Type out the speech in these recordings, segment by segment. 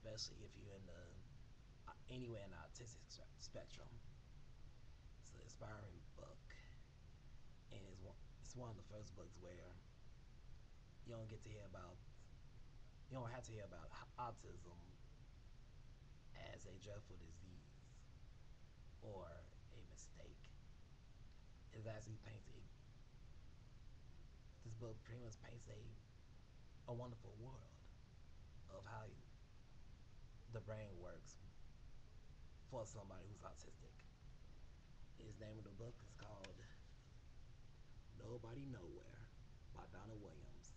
especially if you're in the anywhere in the autistic spectrum. It's an inspiring book, and it's one of the first books where you don't get to hear about you don't have to hear about autism as a dreadful disease or a mistake. It actually paints this book pretty much paints a wonderful world of how the brain works for somebody who's autistic. His name of the book is called Nobody Nowhere by Donna Williams.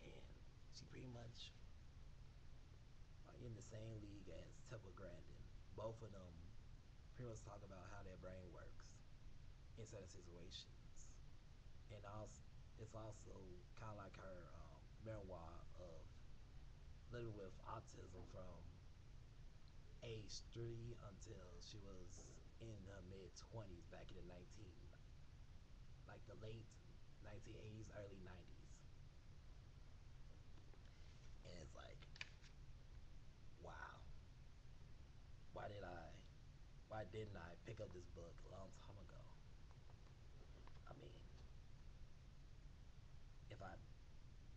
And she pretty much are in the same league as Temple Grandin. Both of them pretty much talk about how their brain works in certain situations. And also, it's also kind of like her memoir of living with autism from age 3 until she was in her mid 20s back in the like the late 1980s, early 90s. And it's like, wow, why did I, why didn't I pick up this book a long time ago? I mean, if I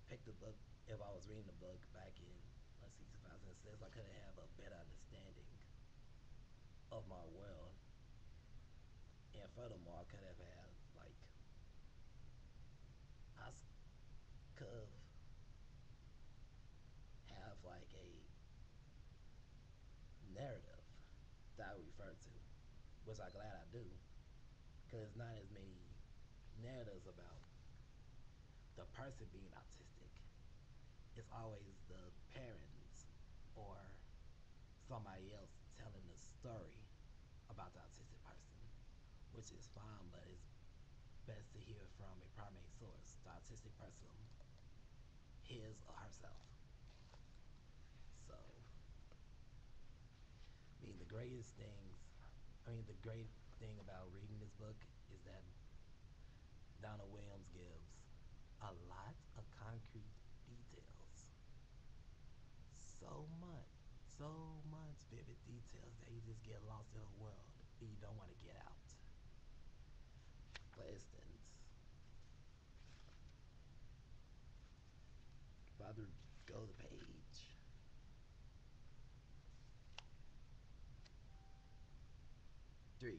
picked the book, if I was reading the book back in, let's see, 2006, I could have a better understanding of my world. And furthermore, I could have had, like, I could have, like, a narrative that I refer to, which I'm glad I do, because there's not as many narratives about the person being autistic. It's always the parents or somebody else telling the story about the autistic person, which is fine, but it's best to hear from a primary source, the autistic person, his or herself. So, the great thing about reading this book is that Donna Williams gives a lot of concrete details. So much vivid details that you just get lost in a world and you don't want to get out. For instance, if I go to page 3,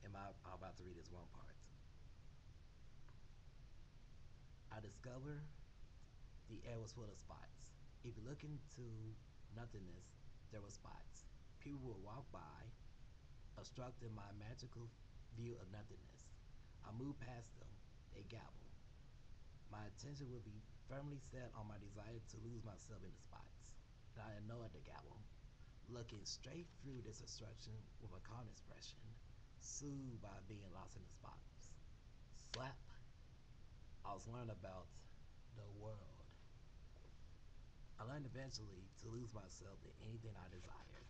I'm about to read this one part. I discovered the air was full of spots. If you look into nothingness, there were spots. People would walk by, obstructing my magical view of nothingness. I moved past them. They gabbled. My attention would be firmly set on my desire to lose myself in the spots. And I ignored the gabble, looking straight through this obstruction with a calm expression, soothed by being lost in the spots. Slap. I was learning about the world. I learned eventually to lose myself in anything I desired.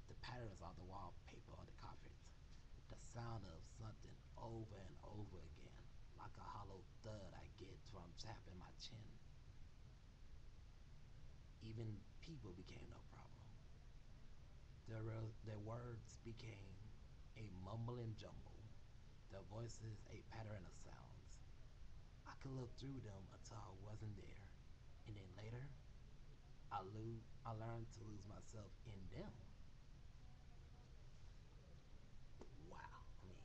The patterns on the wallpaper on the carpet. The sound of something over and over again, like a hollow thud I get from tapping my chin. Even people became no problem. Their words became a mumbling jumble. Their voices a pattern of sounds. I could look through them until I wasn't there. And then later, I learned to lose myself in them. Wow, I mean,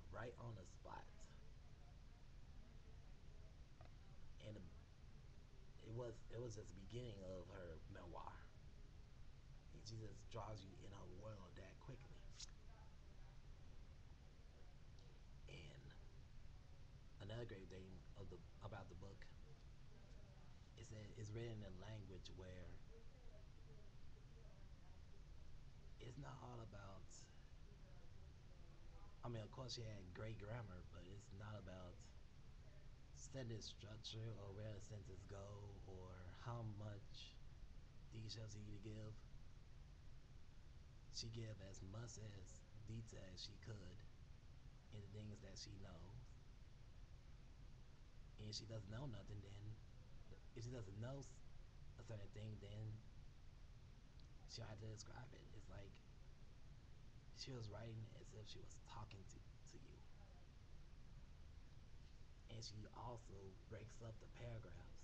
right on the spot. And it was just the beginning of her memoir. And she just draws you in her world that quickly. And another great thing about the book is that it's written in a language where it's not all about. I mean, of course, she had great grammar, but it's not about sentence structure or where the sentence go or how much details you need to give. She gave as much as detail as she could in the things that she knows and she doesn't know nothing, then if she doesn't know a certain thing, then she don't have to describe it. It's like she was writing as if she was talking to you. And she also breaks up the paragraphs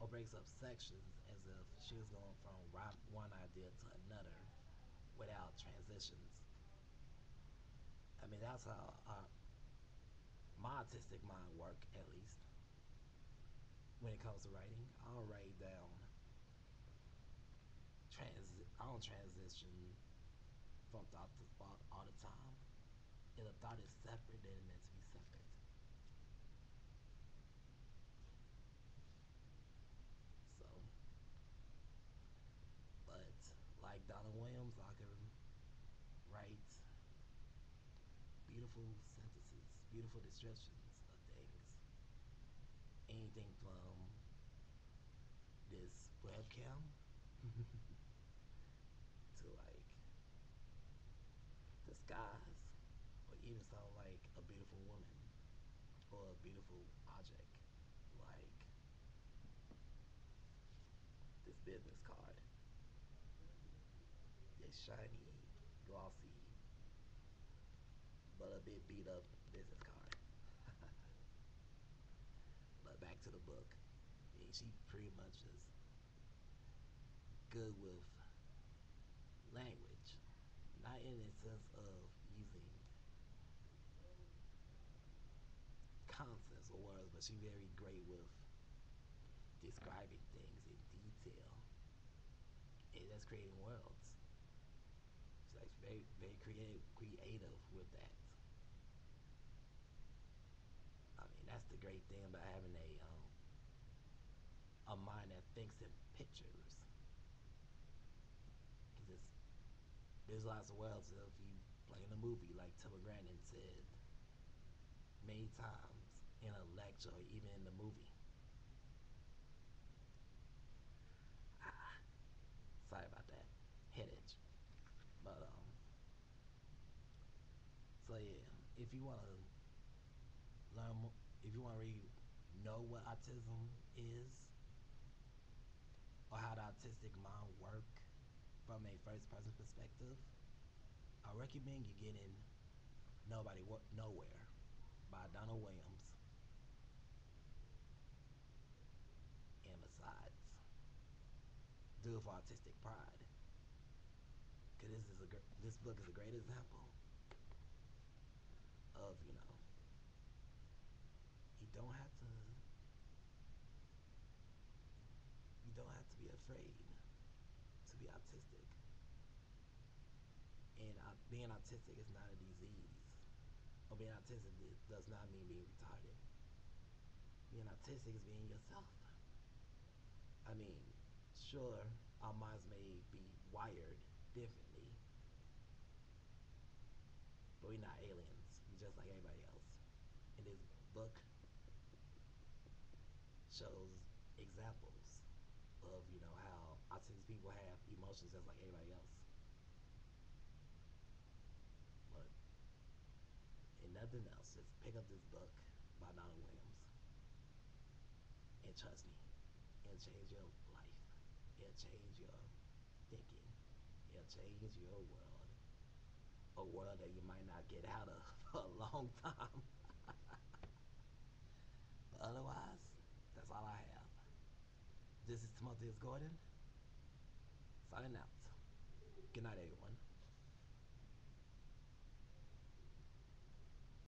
or breaks up sections as if she was going from one idea to another without transitions. I mean, that's how my artistic mind work, at least. When it comes to writing, I'll write down I don't transition from thought to thought all the time. If a thought is separate, then it's meant to be separate. So, but like Donna Williams, I can write beautiful sentences, beautiful descriptions of things. Anything from this webcam to like the skies, or even sound like a beautiful woman or a beautiful object, like this business card, this shiny, glossy, but a bit beat up business card. But back to the book. And she pretty much is good with language, not in the sense of using concepts or words, but she's very great with describing things in detail and just creating worlds. She's like very creative with that. I mean, that's the great thing about having a mind that thinks in pictures. Because there's lots of worlds. If you play in a movie, like Tubman Grandin said many times in a lecture or even in the movie. Ah, sorry about that. Head itch. But so yeah, if you want to learn, if you want to really know what autism is or how the autistic mind work from a first person perspective, I recommend you get in Nowhere by Donna Williams. And besides, do it for autistic pride. Because this book is a great example of, you don't have to be afraid to be autistic. And being autistic is not a disease. Or being autistic does not mean being retarded. Being autistic is being yourself. I mean, sure, our minds may be wired differently, but we're not aliens. We're just like everybody else. And this book shows examples of, how autistic people have emotions just like everybody else. But and nothing else, just pick up this book by Donna Williams and trust me, it'll change your life. It'll change your thinking. It'll change your world. A world that you might not get out of for a long time. But otherwise, that's all I have. This is Timothy Gordon, signing out. Good night, everyone.